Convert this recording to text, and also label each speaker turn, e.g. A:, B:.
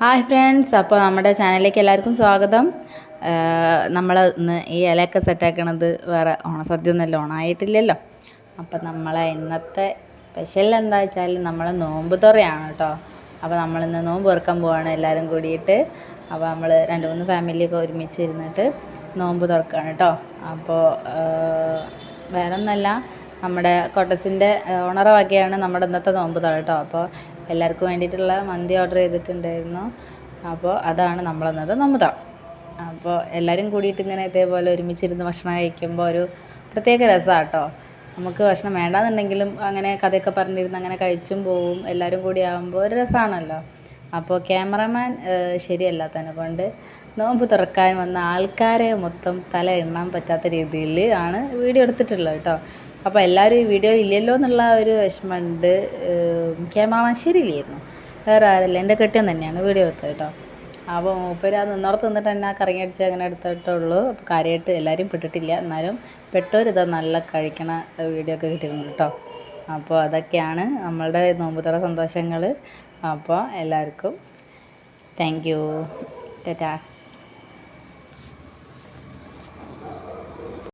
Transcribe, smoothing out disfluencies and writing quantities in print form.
A: Hi friends, അപ്പോൾ നമ്മുടെ ചാനലിലേക്ക് എല്ലാവർക്കും സ്വാഗതം. നമ്മൾ ഇന്ന് ഈ ഇലയൊക്കെ സെറ്റാക്കണത് വേറെ ഓണസദ്യ ഒന്നല്ല, ഓണമായിട്ടില്ലല്ലോ. അപ്പം നമ്മളെ ഇന്നത്തെ സ്പെഷ്യൽ എന്താ വെച്ചാൽ നമ്മൾ നോമ്പ് തുറയാണ് കേട്ടോ. അപ്പോൾ നമ്മളിന്ന് നോമ്പ് തുറക്കാൻ പോവാണ് എല്ലാവരും കൂടിയിട്ട്. അപ്പോൾ നമ്മൾ 2-3 ഫാമിലിയൊക്കെ ഒരുമിച്ച് ഇരുന്നിട്ട് നോമ്പ് തുറക്കുകയാണ് കേട്ടോ. അപ്പോൾ വേറെ ഒന്നല്ല, നമ്മുടെ കോട്ടസിൻ്റെ ഓണറ വകയാണ് നമ്മുടെ ഇന്നത്തെ നോമ്പ് തുറ കേട്ടോ. അപ്പോൾ എല്ലാവർക്കും വേണ്ടിയിട്ടുള്ള മന്തി ഓർഡർ ചെയ്തിട്ടുണ്ടായിരുന്നു. അപ്പോൾ അതാണ് നമ്മളിന്നത് നോമ്പ് തുറ. അപ്പോൾ എല്ലാവരും കൂടിയിട്ട് ഇങ്ങനെ ഇതേപോലെ ഒരുമിച്ചിരുന്ന് ഭക്ഷണം കഴിക്കുമ്പോൾ ഒരു പ്രത്യേക രസമാണ് കേട്ടോ. നമുക്ക് ഭക്ഷണം വേണ്ടാന്നുണ്ടെങ്കിലും അങ്ങനെ കഥയൊക്കെ പറഞ്ഞിരുന്ന് അങ്ങനെ കഴിച്ചും പോവും. എല്ലാവരും കൂടി ആകുമ്പോൾ ഒരു രസമാണല്ലോ. അപ്പോൾ ക്യാമറമാൻ ശരിയല്ലാത്തതിനെ കൊണ്ട് നോമ്പ് തുറക്കാൻ വന്ന ആൾക്കാരെ മൊത്തം തല എണ്ണാൻ പറ്റാത്ത രീതിയിൽ ആണ് വീഡിയോ എടുത്തിട്ടുള്ളത് കേട്ടോ. അപ്പോൾ എല്ലാവരും ഈ വീഡിയോ ഇല്ലല്ലോ എന്നുള്ള ഒരു വിഷമമുണ്ട്. ക്യാമറമാൻ ശരിയില്ലായിരുന്നു, വേറെ ആരല്ല, എൻ്റെ കെട്ടിയൻ തന്നെയാണ് വീഡിയോ എടുത്തത് കേട്ടോ. അപ്പോൾ മൂപ്പര് അത് നിന്നോർത്ത് നിന്നിട്ട് തന്നെ കറങ്ങി അടിച്ച് അങ്ങനെ എടുത്തിട്ടുള്ളൂ. അപ്പോൾ കാര്യമായിട്ട് എല്ലാവരും പെട്ടിട്ടില്ല, എന്നാലും പെട്ടവരിതാ നല്ല കഴിക്കണ വീഡിയോ ഒക്കെ കിട്ടിയിട്ടുണ്ട് കേട്ടോ. അപ്പോൾ അതൊക്കെയാണ് നമ്മളുടെ നോമ്പുതുറ സന്തോഷങ്ങൾ. അപ്പോൾ എല്ലാവർക്കും താങ്ക് യു, ടാറ്റാ.